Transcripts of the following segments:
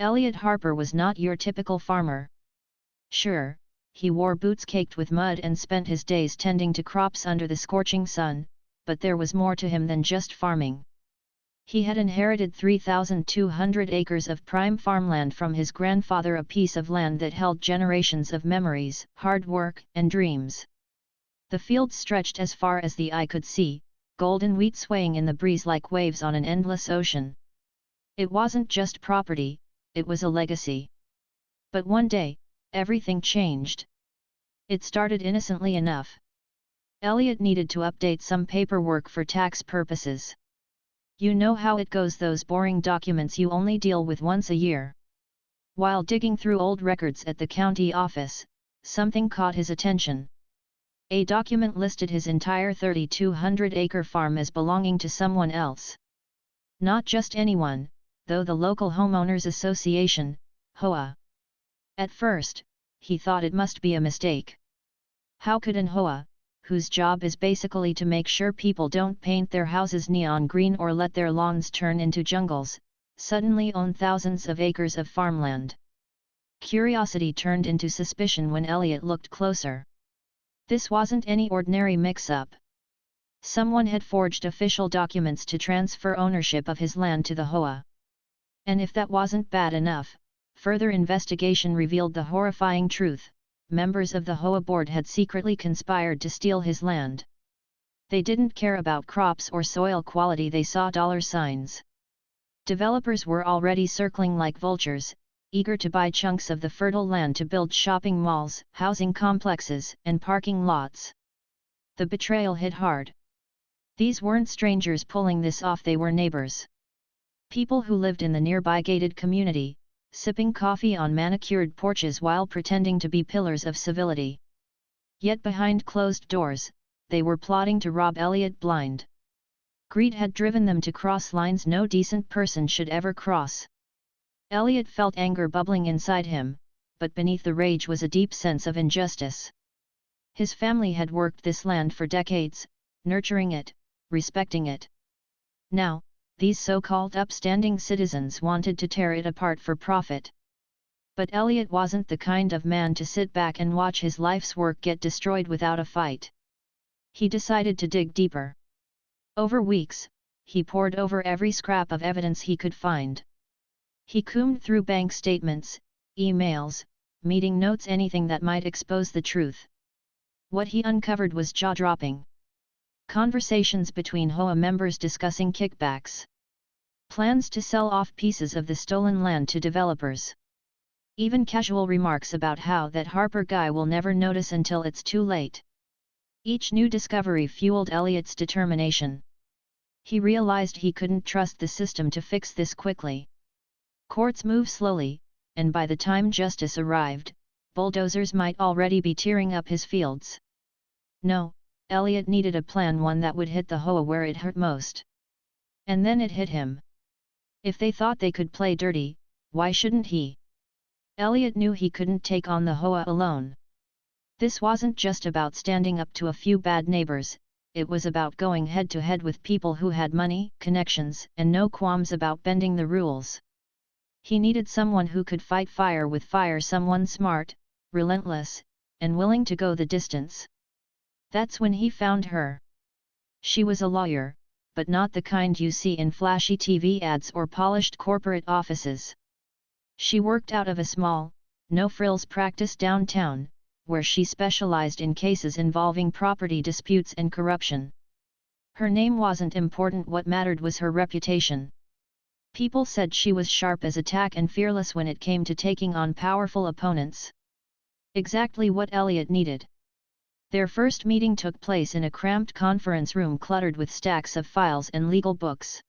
Elliot Harper was not your typical farmer. Sure, he wore boots caked with mud and spent his days tending to crops under the scorching sun, but there was more to him than just farming. He had inherited 3,200 acres of prime farmland from his grandfather, a piece of land that held generations of memories, hard work, and dreams. The fields stretched as far as the eye could see, golden wheat swaying in the breeze like waves on an endless ocean. It wasn't just property, it was a legacy. But one day, everything changed. It started innocently enough. Elliot needed to update some paperwork for tax purposes. You know how it goes, those boring documents you only deal with once a year. While digging through old records at the county office, something caught his attention. A document listed his entire 3,200-acre farm as belonging to someone else. Not just anyone, though, the local homeowners association, HOA. At first, he thought it must be a mistake. How could an HOA, whose job is basically to make sure people don't paint their houses neon green or let their lawns turn into jungles, suddenly own thousands of acres of farmland? Curiosity turned into suspicion when Elliot looked closer. This wasn't any ordinary mix-up. Someone had forged official documents to transfer ownership of his land to the HOA. And if that wasn't bad enough, further investigation revealed the horrifying truth: members of the HOA board had secretly conspired to steal his land. They didn't care about crops or soil quality, they saw dollar signs. Developers were already circling like vultures, eager to buy chunks of the fertile land to build shopping malls, housing complexes, and parking lots. The betrayal hit hard. These weren't strangers pulling this off, they were neighbors. People who lived in the nearby gated community, sipping coffee on manicured porches while pretending to be pillars of civility. Yet behind closed doors, they were plotting to rob Elliot blind. Greed had driven them to cross lines no decent person should ever cross. Elliot felt anger bubbling inside him, but beneath the rage was a deep sense of injustice. His family had worked this land for decades, nurturing it, respecting it. Now, these so-called upstanding citizens wanted to tear it apart for profit. But Elliot wasn't the kind of man to sit back and watch his life's work get destroyed without a fight. He decided to dig deeper. Over weeks, he pored over every scrap of evidence he could find. He combed through bank statements, emails, meeting notes, anything that might expose the truth. What he uncovered was jaw-dropping. Conversations between HOA members discussing kickbacks. Plans to sell off pieces of the stolen land to developers. Even casual remarks about how that Harper guy will never notice until it's too late. Each new discovery fueled Elliot's determination. He realized he couldn't trust the system to fix this quickly. Courts move slowly, and by the time justice arrived, bulldozers might already be tearing up his fields. No, Elliot needed a plan, one that would hit the HOA where it hurt most. And then it hit him. If they thought they could play dirty, why shouldn't he? Elliot knew he couldn't take on the HOA alone. This wasn't just about standing up to a few bad neighbors, it was about going head-to-head with people who had money, connections, and no qualms about bending the rules. He needed someone who could fight fire with fire, someone smart, relentless, and willing to go the distance. That's when he found her. She was a lawyer, but not the kind you see in flashy TV ads or polished corporate offices. She worked out of a small, no-frills practice downtown, where she specialized in cases involving property disputes and corruption. Her name wasn't important, what mattered was her reputation. People said she was sharp as a tack and fearless when it came to taking on powerful opponents. Exactly what Elliot needed. Their first meeting took place in a cramped conference room cluttered with stacks of files and legal books.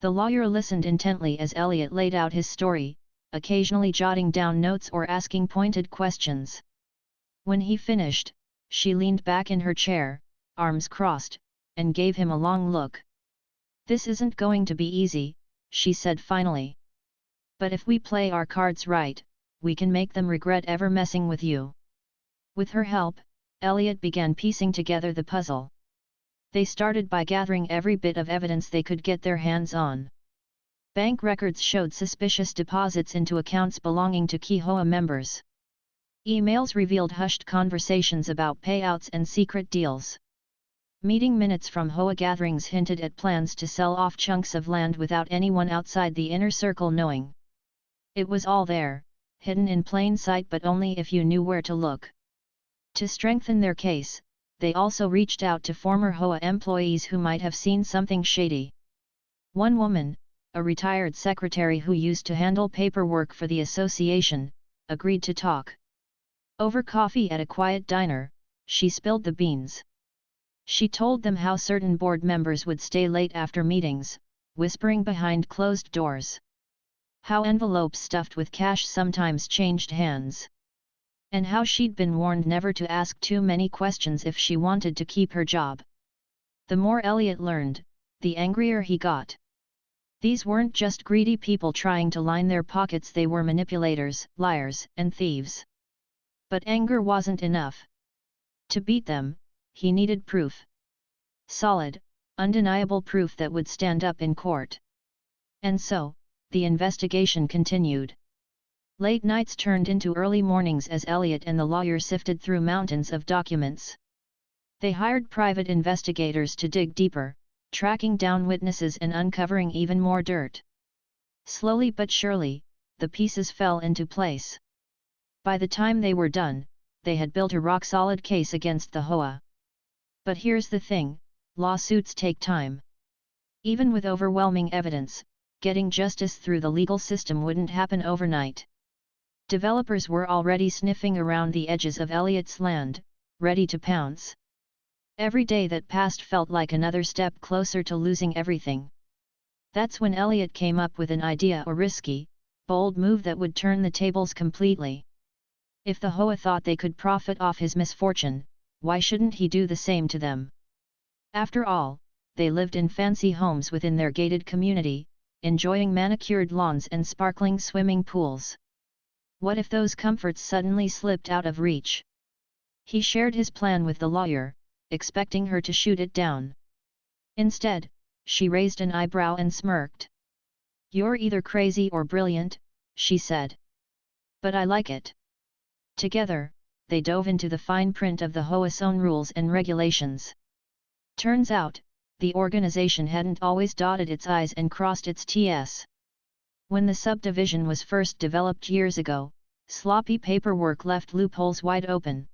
The lawyer listened intently as Elliot laid out his story, occasionally jotting down notes or asking pointed questions. When he finished, she leaned back in her chair, arms crossed, and gave him a long look. "This isn't going to be easy," she said finally. "But if we play our cards right, we can make them regret ever messing with you." With her help, Elliot began piecing together the puzzle. They started by gathering every bit of evidence they could get their hands on. Bank records showed suspicious deposits into accounts belonging to key HOA members. Emails revealed hushed conversations about payouts and secret deals. Meeting minutes from HOA gatherings hinted at plans to sell off chunks of land without anyone outside the inner circle knowing. It was all there, hidden in plain sight, but only if you knew where to look. To strengthen their case, they also reached out to former HOA employees who might have seen something shady. One woman, a retired secretary who used to handle paperwork for the association, agreed to talk. Over coffee at a quiet diner, she spilled the beans. She told them how certain board members would stay late after meetings, whispering behind closed doors. How envelopes stuffed with cash sometimes changed hands. And how she'd been warned never to ask too many questions if she wanted to keep her job. The more Elliot learned, the angrier he got. These weren't just greedy people trying to line their pockets, they were manipulators, liars, and thieves. But anger wasn't enough. To beat them, he needed proof. Solid, undeniable proof that would stand up in court. And so, the investigation continued. Late nights turned into early mornings as Elliot and the lawyer sifted through mountains of documents. They hired private investigators to dig deeper, tracking down witnesses and uncovering even more dirt. Slowly but surely, the pieces fell into place. By the time they were done, they had built a rock-solid case against the HOA. But here's the thing, lawsuits take time. Even with overwhelming evidence, getting justice through the legal system wouldn't happen overnight. Developers were already sniffing around the edges of Elliot's land, ready to pounce. Every day that passed felt like another step closer to losing everything. That's when Elliot came up with an idea, a risky, bold move that would turn the tables completely. If the HOA thought they could profit off his misfortune, why shouldn't he do the same to them? After all, they lived in fancy homes within their gated community, enjoying manicured lawns and sparkling swimming pools. What if those comforts suddenly slipped out of reach? He shared his plan with the lawyer, expecting her to shoot it down. Instead, she raised an eyebrow and smirked. "You're either crazy or brilliant," she said. "But I like it." Together, they dove into the fine print of the HOA's own rules and regulations. Turns out, the organization hadn't always dotted its I's and crossed its T's. When the subdivision was first developed years ago, sloppy paperwork left loopholes wide open.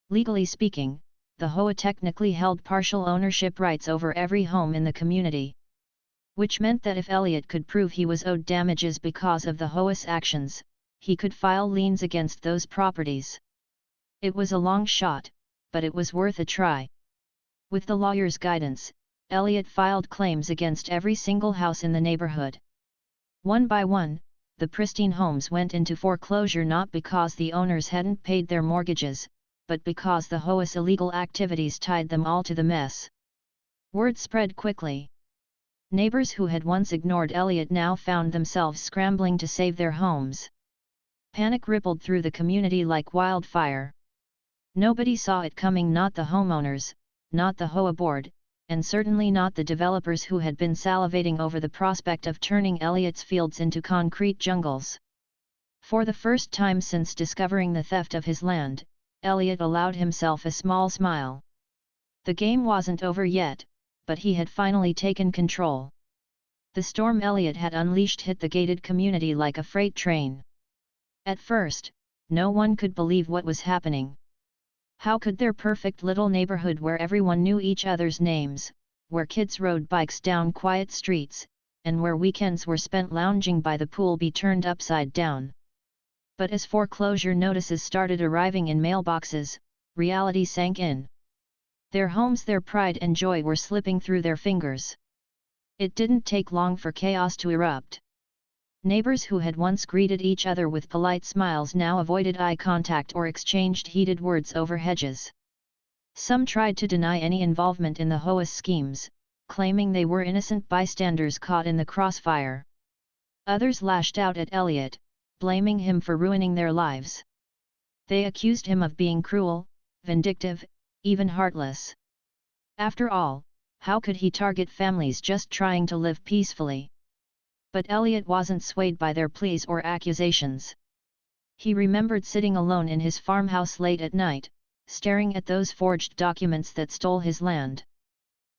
Legally speaking, the HOA technically held partial ownership rights over every home in the community. Which meant that if Elliot could prove he was owed damages because of the HOA's actions, he could file liens against those properties. It was a long shot, but it was worth a try. With the lawyer's guidance, Elliot filed claims against every single house in the neighborhood. One by one, the pristine homes went into foreclosure not because the owners hadn't paid their mortgages, but because the HOA's illegal activities tied them all to the mess. Word spread quickly. Neighbors who had once ignored Elliot now found themselves scrambling to save their homes. Panic rippled through the community like wildfire. Nobody saw it coming, not the homeowners, not the HOA board, and certainly not the developers who had been salivating over the prospect of turning Elliot's fields into concrete jungles. For the first time since discovering the theft of his land, Elliot allowed himself a small smile. The game wasn't over yet, but he had finally taken control. The storm Elliot had unleashed hit the gated community like a freight train. At first, no one could believe what was happening. How could their perfect little neighborhood where everyone knew each other's names, where kids rode bikes down quiet streets, and where weekends were spent lounging by the pool be turned upside down? But as foreclosure notices started arriving in mailboxes, reality sank in. Their homes, their pride and joy were slipping through their fingers. It didn't take long for chaos to erupt. Neighbors who had once greeted each other with polite smiles now avoided eye contact or exchanged heated words over hedges. Some tried to deny any involvement in the HOA's schemes, claiming they were innocent bystanders caught in the crossfire. Others lashed out at Elliot, blaming him for ruining their lives. They accused him of being cruel, vindictive, even heartless. After all, how could he target families just trying to live peacefully? But Elliot wasn't swayed by their pleas or accusations. He remembered sitting alone in his farmhouse late at night, staring at those forged documents that stole his land.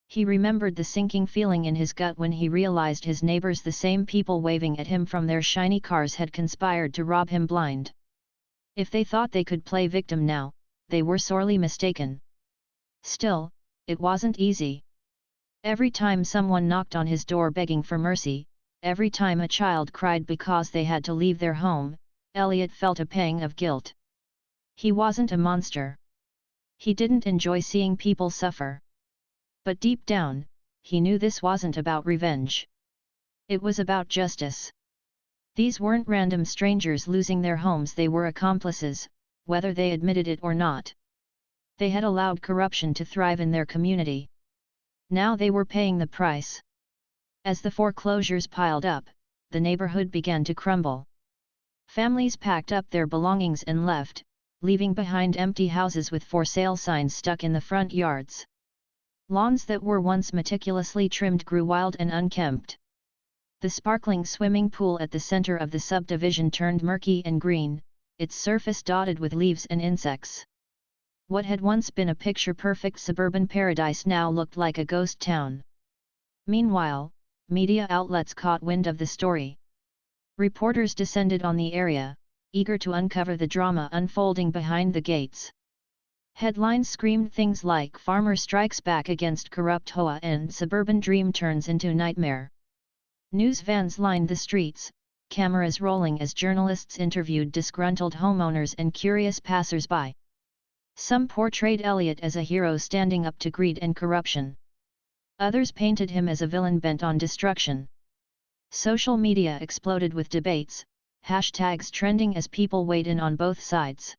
He remembered the sinking feeling in his gut when he realized his neighbors, the same people waving at him from their shiny cars, had conspired to rob him blind. If they thought they could play victim now, they were sorely mistaken. Still, it wasn't easy. Every time someone knocked on his door begging for mercy, every time a child cried because they had to leave their home, Elliot felt a pang of guilt. He wasn't a monster. He didn't enjoy seeing people suffer. But deep down, he knew this wasn't about revenge. It was about justice. These weren't random strangers losing their homes, they were accomplices, whether they admitted it or not. They had allowed corruption to thrive in their community. Now they were paying the price. As the foreclosures piled up, the neighborhood began to crumble. Families packed up their belongings and left, leaving behind empty houses with for sale signs stuck in the front yards. Lawns that were once meticulously trimmed grew wild and unkempt. The sparkling swimming pool at the center of the subdivision turned murky and green, its surface dotted with leaves and insects. What had once been a picture-perfect suburban paradise now looked like a ghost town. Meanwhile, media outlets caught wind of the story. Reporters descended on the area, eager to uncover the drama unfolding behind the gates. Headlines screamed things like "Farmer Strikes Back Against Corrupt HOA" and "Suburban Dream Turns into Nightmare." News vans lined the streets, cameras rolling as journalists interviewed disgruntled homeowners and curious passers-by. Some portrayed Elliot as a hero standing up to greed and corruption. Others painted him as a villain bent on destruction. Social media exploded with debates, hashtags trending as people weighed in on both sides.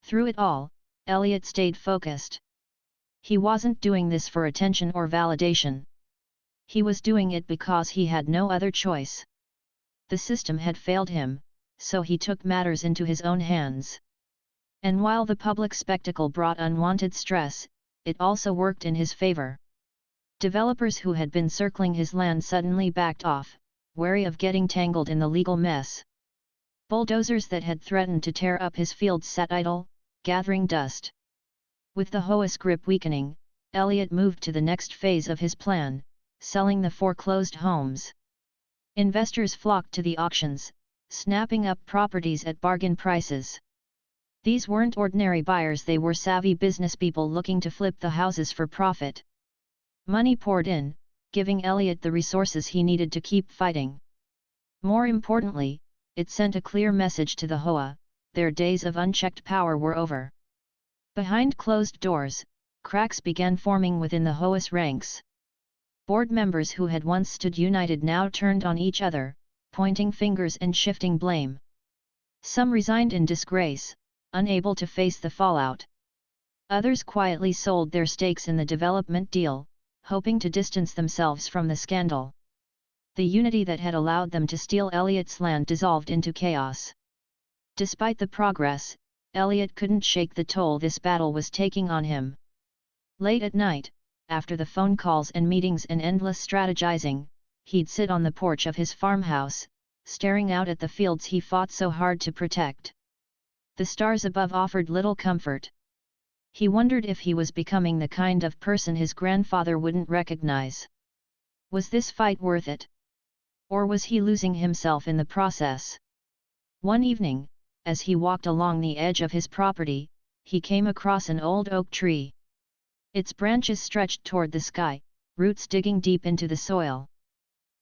Through it all, Elliot stayed focused. He wasn't doing this for attention or validation. He was doing it because he had no other choice. The system had failed him, so he took matters into his own hands. And while the public spectacle brought unwanted stress, it also worked in his favor. Developers who had been circling his land suddenly backed off, wary of getting tangled in the legal mess. Bulldozers that had threatened to tear up his fields sat idle, gathering dust. With the HOA's grip weakening, Elliot moved to the next phase of his plan, selling the foreclosed homes. Investors flocked to the auctions, snapping up properties at bargain prices. These weren't ordinary buyers, they were savvy businesspeople looking to flip the houses for profit. Money poured in, giving Elliot the resources he needed to keep fighting. More importantly, it sent a clear message to the HOA: their days of unchecked power were over. Behind closed doors, cracks began forming within the HOA's ranks. Board members who had once stood united now turned on each other, pointing fingers and shifting blame. Some resigned in disgrace, unable to face the fallout. Others quietly sold their stakes in the development deal, hoping to distance themselves from the scandal. The unity that had allowed them to steal Elliot's land dissolved into chaos. Despite the progress, Elliot couldn't shake the toll this battle was taking on him. Late at night, after the phone calls and meetings and endless strategizing, he'd sit on the porch of his farmhouse, staring out at the fields he fought so hard to protect. The stars above offered little comfort. He wondered if he was becoming the kind of person his grandfather wouldn't recognize. Was this fight worth it? Or was he losing himself in the process? One evening, as he walked along the edge of his property, he came across an old oak tree. Its branches stretched toward the sky, roots digging deep into the soil.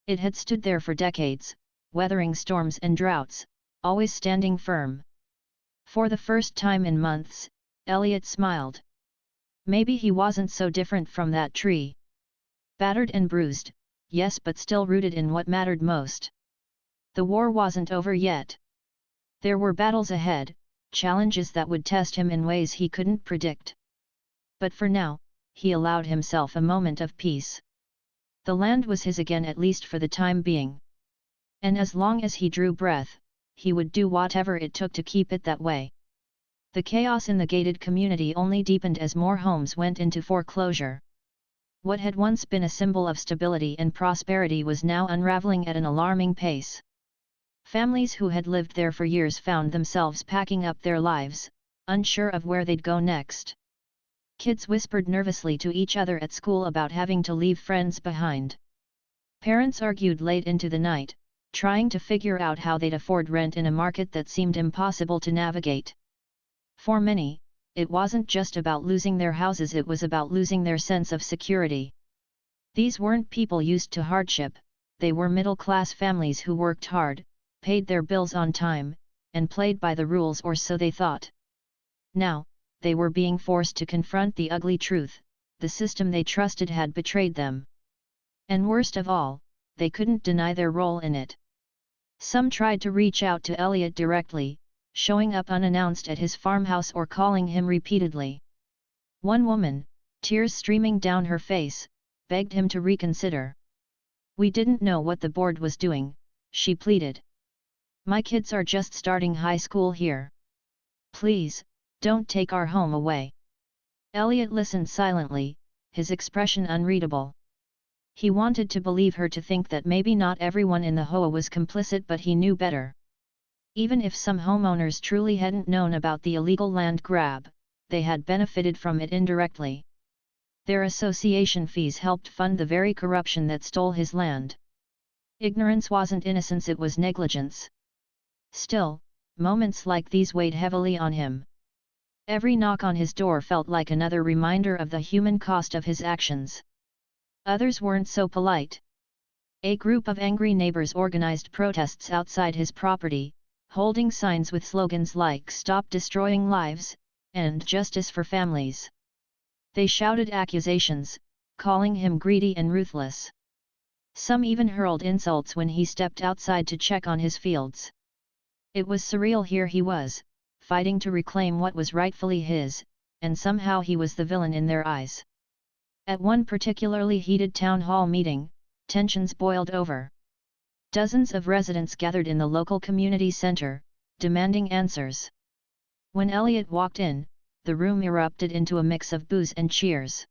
It had stood there for decades, weathering storms and droughts, always standing firm. For the first time in months, Elliot smiled. Maybe he wasn't so different from that tree. Battered and bruised, yes, but still rooted in what mattered most. The war wasn't over yet. There were battles ahead, challenges that would test him in ways he couldn't predict. But for now, he allowed himself a moment of peace. The land was his again, at least for the time being. And as long as he drew breath, he would do whatever it took to keep it that way. The chaos in the gated community only deepened as more homes went into foreclosure. What had once been a symbol of stability and prosperity was now unraveling at an alarming pace. Families who had lived there for years found themselves packing up their lives, unsure of where they'd go next. Kids whispered nervously to each other at school about having to leave friends behind. Parents argued late into the night, trying to figure out how they'd afford rent in a market that seemed impossible to navigate. For many, it wasn't just about losing their houses, it was about losing their sense of security. These weren't people used to hardship, they were middle-class families who worked hard, paid their bills on time, and played by the rules, or so they thought. Now, they were being forced to confront the ugly truth: the system they trusted had betrayed them. And worst of all, they couldn't deny their role in it. Some tried to reach out to Elliot directly, showing up unannounced at his farmhouse or calling him repeatedly. One woman, tears streaming down her face, begged him to reconsider. "We didn't know what the board was doing," she pleaded. "My kids are just starting high school here. Please, don't take our home away." Elliot listened silently, his expression unreadable. He wanted to believe her, to think that maybe not everyone in the HOA was complicit, but he knew better. Even if some homeowners truly hadn't known about the illegal land grab, they had benefited from it indirectly. Their association fees helped fund the very corruption that stole his land. Ignorance wasn't innocence, it was negligence. Still, moments like these weighed heavily on him. Every knock on his door felt like another reminder of the human cost of his actions. Others weren't so polite. A group of angry neighbors organized protests outside his property, holding signs with slogans like "Stop Destroying Lives" and "Justice for Families." They shouted accusations, calling him greedy and ruthless. Some even hurled insults when he stepped outside to check on his fields. It was surreal. Here he was, fighting to reclaim what was rightfully his, and somehow he was the villain in their eyes. At one particularly heated town hall meeting, tensions boiled over. Dozens of residents gathered in the local community center, demanding answers. When Elliot walked in, the room erupted into a mix of boos and cheers.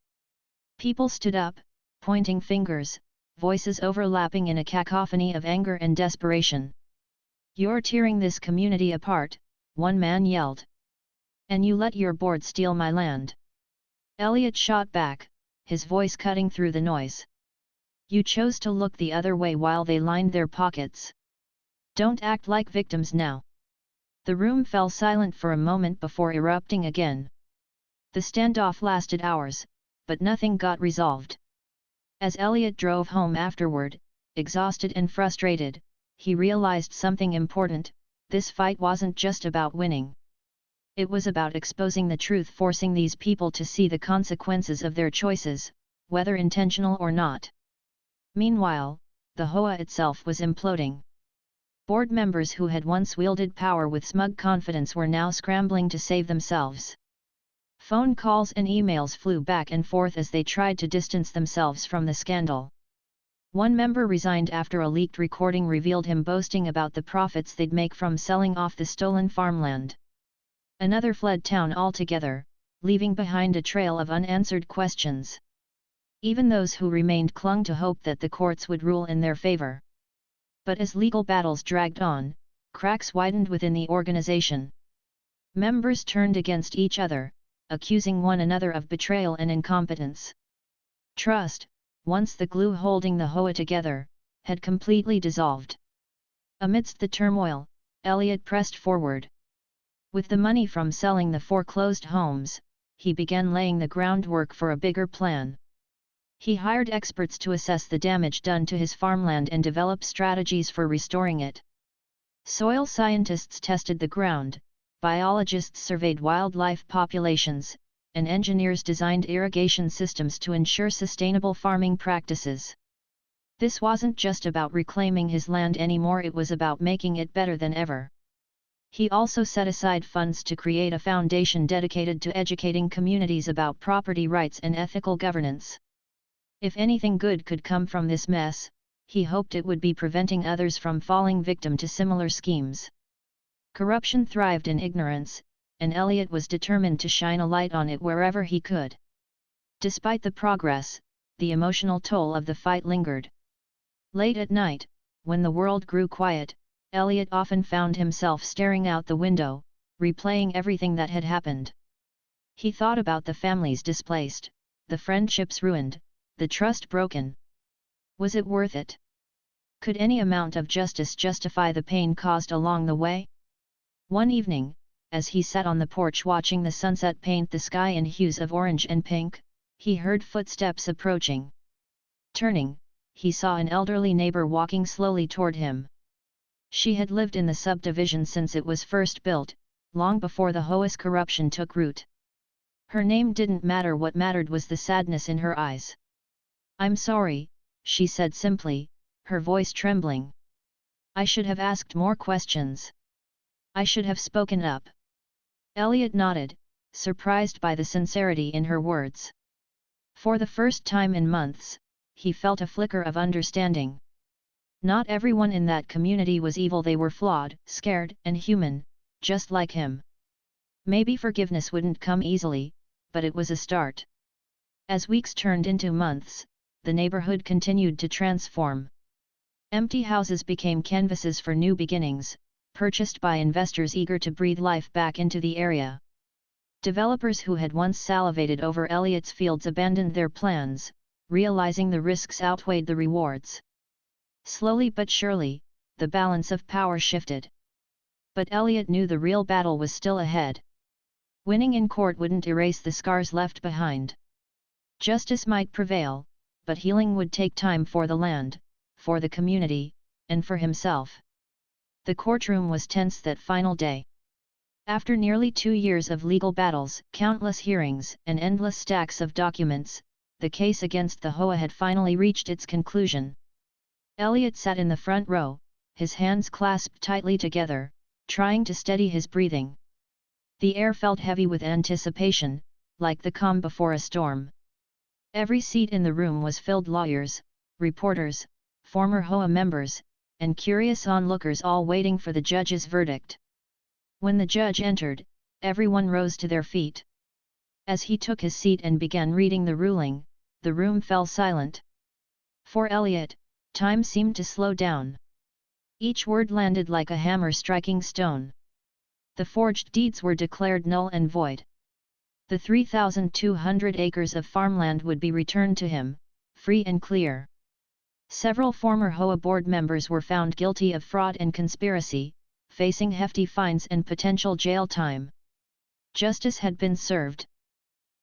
People stood up, pointing fingers, voices overlapping in a cacophony of anger and desperation. "You're tearing this community apart," one man yelled. "And you let your board steal my land." Elliot shot back, his voice cutting through the noise. "You chose to look the other way while they lined their pockets. Don't act like victims now." The room fell silent for a moment before erupting again. The standoff lasted hours, but nothing got resolved. As Elliot drove home afterward, exhausted and frustrated, he realized something important: this fight wasn't just about winning. It was about exposing the truth, forcing these people to see the consequences of their choices, whether intentional or not. Meanwhile, the HOA itself was imploding. Board members who had once wielded power with smug confidence were now scrambling to save themselves. Phone calls and emails flew back and forth as they tried to distance themselves from the scandal. One member resigned after a leaked recording revealed him boasting about the profits they'd make from selling off the stolen farmland. Another fled town altogether, leaving behind a trail of unanswered questions. Even those who remained clung to hope that the courts would rule in their favor. But as legal battles dragged on, cracks widened within the organization. Members turned against each other, accusing one another of betrayal and incompetence. Trust, once the glue holding the HOA together, had completely dissolved. Amidst the turmoil, Elliot pressed forward. With the money from selling the foreclosed homes, he began laying the groundwork for a bigger plan. He hired experts to assess the damage done to his farmland and develop strategies for restoring it. Soil scientists tested the ground, biologists surveyed wildlife populations, and engineers designed irrigation systems to ensure sustainable farming practices. This wasn't just about reclaiming his land anymore, it was about making it better than ever. He also set aside funds to create a foundation dedicated to educating communities about property rights and ethical governance. If anything good could come from this mess, he hoped it would be preventing others from falling victim to similar schemes. Corruption thrived in ignorance, and Elliot was determined to shine a light on it wherever he could. Despite the progress, the emotional toll of the fight lingered. Late at night, when the world grew quiet, Elliot often found himself staring out the window, replaying everything that had happened. He thought about the families displaced, the friendships ruined, the trust broken. Was it worth it? Could any amount of justice justify the pain caused along the way? One evening, as he sat on the porch watching the sunset paint the sky in hues of orange and pink, he heard footsteps approaching. Turning, he saw an elderly neighbor walking slowly toward him. She had lived in the subdivision since it was first built, long before the HOA's corruption took root. Her name didn't matter, what mattered was the sadness in her eyes. "I'm sorry," she said simply, her voice trembling. "I should have asked more questions. I should have spoken up." Elliot nodded, surprised by the sincerity in her words. For the first time in months, he felt a flicker of understanding. Not everyone in that community was evil, they were flawed, scared, and human, just like him. Maybe forgiveness wouldn't come easily, but it was a start. As weeks turned into months, the neighborhood continued to transform. Empty houses became canvases for new beginnings, purchased by investors eager to breathe life back into the area. Developers who had once salivated over Elliot's fields abandoned their plans, realizing the risks outweighed the rewards. Slowly but surely, the balance of power shifted. But Elliot knew the real battle was still ahead. Winning in court wouldn't erase the scars left behind. Justice might prevail, but healing would take time for the land, for the community, and for himself. The courtroom was tense that final day. After nearly 2 years of legal battles, countless hearings, and endless stacks of documents, the case against the HOA had finally reached its conclusion. Elliot sat in the front row, his hands clasped tightly together, trying to steady his breathing. The air felt heavy with anticipation, like the calm before a storm. Every seat in the room was filled, lawyers, reporters, former HOA members, and curious onlookers all waiting for the judge's verdict. When the judge entered, everyone rose to their feet. As he took his seat and began reading the ruling, the room fell silent. For Elliot, time seemed to slow down. Each word landed like a hammer striking stone. The forged deeds were declared null and void. The 3,200 acres of farmland would be returned to him, free and clear. Several former HOA board members were found guilty of fraud and conspiracy, facing hefty fines and potential jail time. Justice had been served.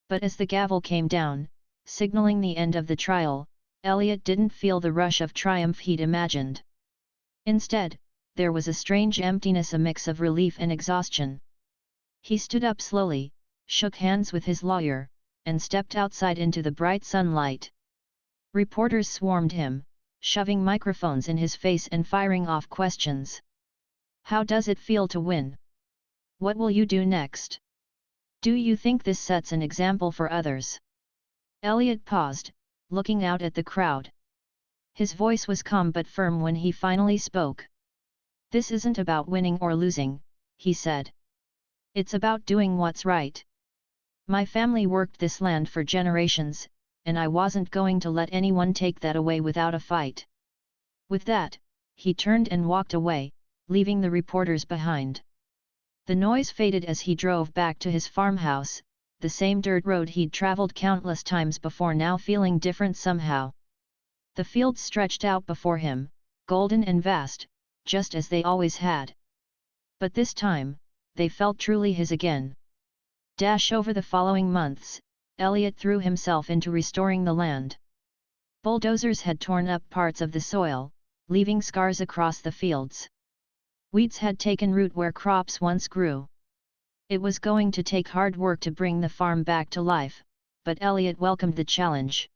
But as the gavel came down, signaling the end of the trial, Elliot didn't feel the rush of triumph he'd imagined. Instead, there was a strange emptiness, a mix of relief and exhaustion. He stood up slowly, shook hands with his lawyer, and stepped outside into the bright sunlight. Reporters swarmed him, shoving microphones in his face and firing off questions. "How does it feel to win? What will you do next? Do you think this sets an example for others?" Elliot paused, looking out at the crowd. His voice was calm but firm when he finally spoke. "This isn't about winning or losing," he said. "It's about doing what's right. My family worked this land for generations, and I wasn't going to let anyone take that away without a fight." With that, he turned and walked away, leaving the reporters behind. The noise faded as he drove back to his farmhouse, the same dirt road he'd traveled countless times before, now feeling different somehow. The fields stretched out before him, golden and vast, just as they always had. But this time, they felt truly his again. Over the following months, Elliot threw himself into restoring the land. Bulldozers had torn up parts of the soil, leaving scars across the fields. Weeds had taken root where crops once grew. It was going to take hard work to bring the farm back to life, but Elliot welcomed the challenge.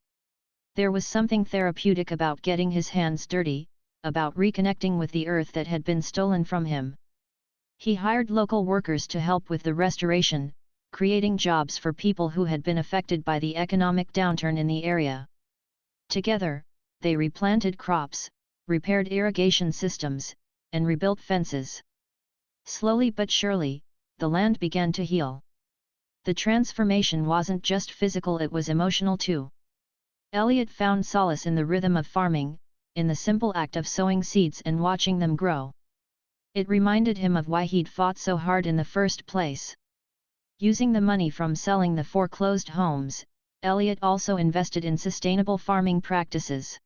There was something therapeutic about getting his hands dirty, about reconnecting with the earth that had been stolen from him. He hired local workers to help with the restoration, creating jobs for people who had been affected by the economic downturn in the area. Together, they replanted crops, repaired irrigation systems, and rebuilt fences. Slowly but surely, the land began to heal. The transformation wasn't just physical, it was emotional too. Elliot found solace in the rhythm of farming, in the simple act of sowing seeds and watching them grow. It reminded him of why he'd fought so hard in the first place. Using the money from selling the foreclosed homes, Elliot also invested in sustainable farming practices.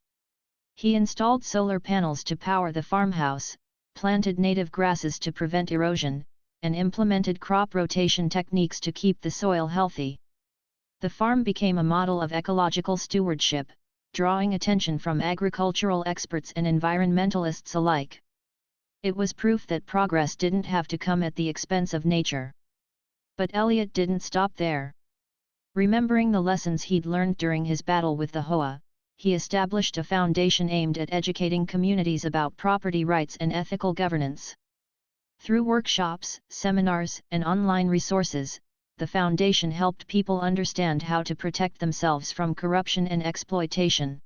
He installed solar panels to power the farmhouse, planted native grasses to prevent erosion, and implemented crop rotation techniques to keep the soil healthy. The farm became a model of ecological stewardship, drawing attention from agricultural experts and environmentalists alike. It was proof that progress didn't have to come at the expense of nature. But Elliot didn't stop there. Remembering the lessons he'd learned during his battle with the HOA, he established a foundation aimed at educating communities about property rights and ethical governance. Through workshops, seminars, and online resources, the foundation helped people understand how to protect themselves from corruption and exploitation.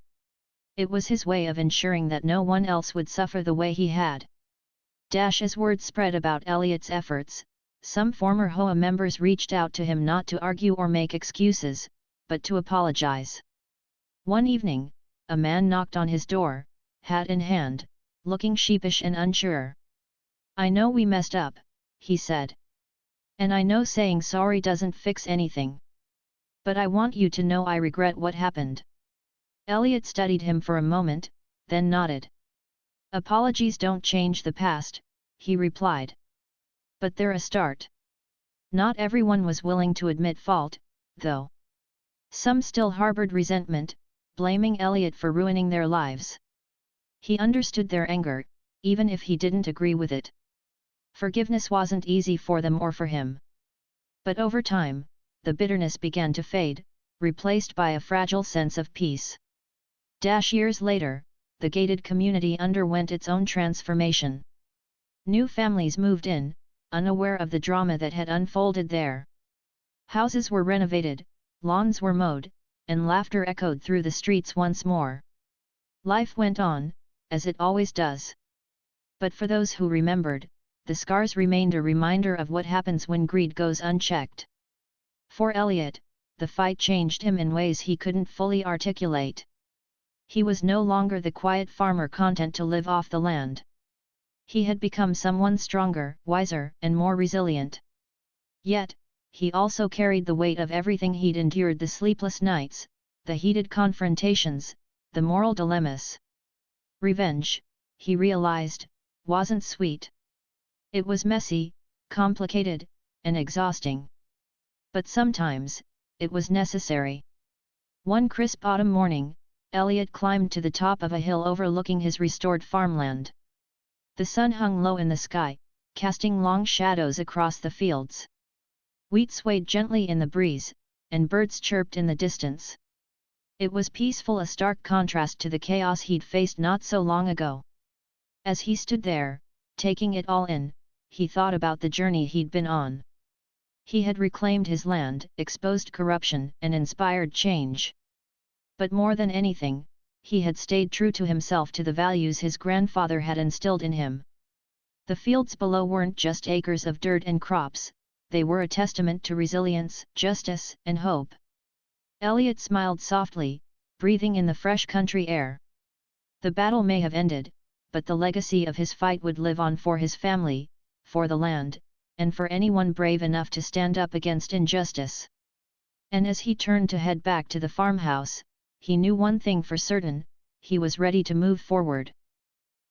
It was his way of ensuring that no one else would suffer the way he had. As word spread about Elliot's efforts, some former HOA members reached out to him not to argue or make excuses, but to apologize. One evening, a man knocked on his door, hat in hand, looking sheepish and unsure. "I know we messed up," he said. "And I know saying sorry doesn't fix anything. But I want you to know I regret what happened." Elliot studied him for a moment, then nodded. "Apologies don't change the past," he replied. "But they're a start." Not everyone was willing to admit fault, though. Some still harbored resentment, blaming Elliot for ruining their lives. He understood their anger, even if he didn't agree with it. Forgiveness wasn't easy for them or for him. But over time, the bitterness began to fade, replaced by a fragile sense of peace. Years later, the gated community underwent its own transformation. New families moved in, unaware of the drama that had unfolded there. Houses were renovated, lawns were mowed, and laughter echoed through the streets once more. Life went on, as it always does. But for those who remembered, the scars remained a reminder of what happens when greed goes unchecked. For Elliot, the fight changed him in ways he couldn't fully articulate. He was no longer the quiet farmer content to live off the land. He had become someone stronger, wiser, and more resilient. Yet, he also carried the weight of everything he'd endured: the sleepless nights, the heated confrontations, the moral dilemmas. Revenge, he realized, wasn't sweet. It was messy, complicated, and exhausting. But sometimes, it was necessary. One crisp autumn morning, Elliot climbed to the top of a hill overlooking his restored farmland. The sun hung low in the sky, casting long shadows across the fields. Wheat swayed gently in the breeze, and birds chirped in the distance. It was peaceful, a stark contrast to the chaos he'd faced not so long ago. As he stood there, taking it all in, he thought about the journey he'd been on. He had reclaimed his land, exposed corruption, and inspired change. But more than anything, he had stayed true to himself, to the values his grandfather had instilled in him. The fields below weren't just acres of dirt and crops, they were a testament to resilience, justice, and hope. Elliot smiled softly, breathing in the fresh country air. The battle may have ended, but the legacy of his fight would live on, for his family, for the land, and for anyone brave enough to stand up against injustice. And as he turned to head back to the farmhouse, he knew one thing for certain: he was ready to move forward.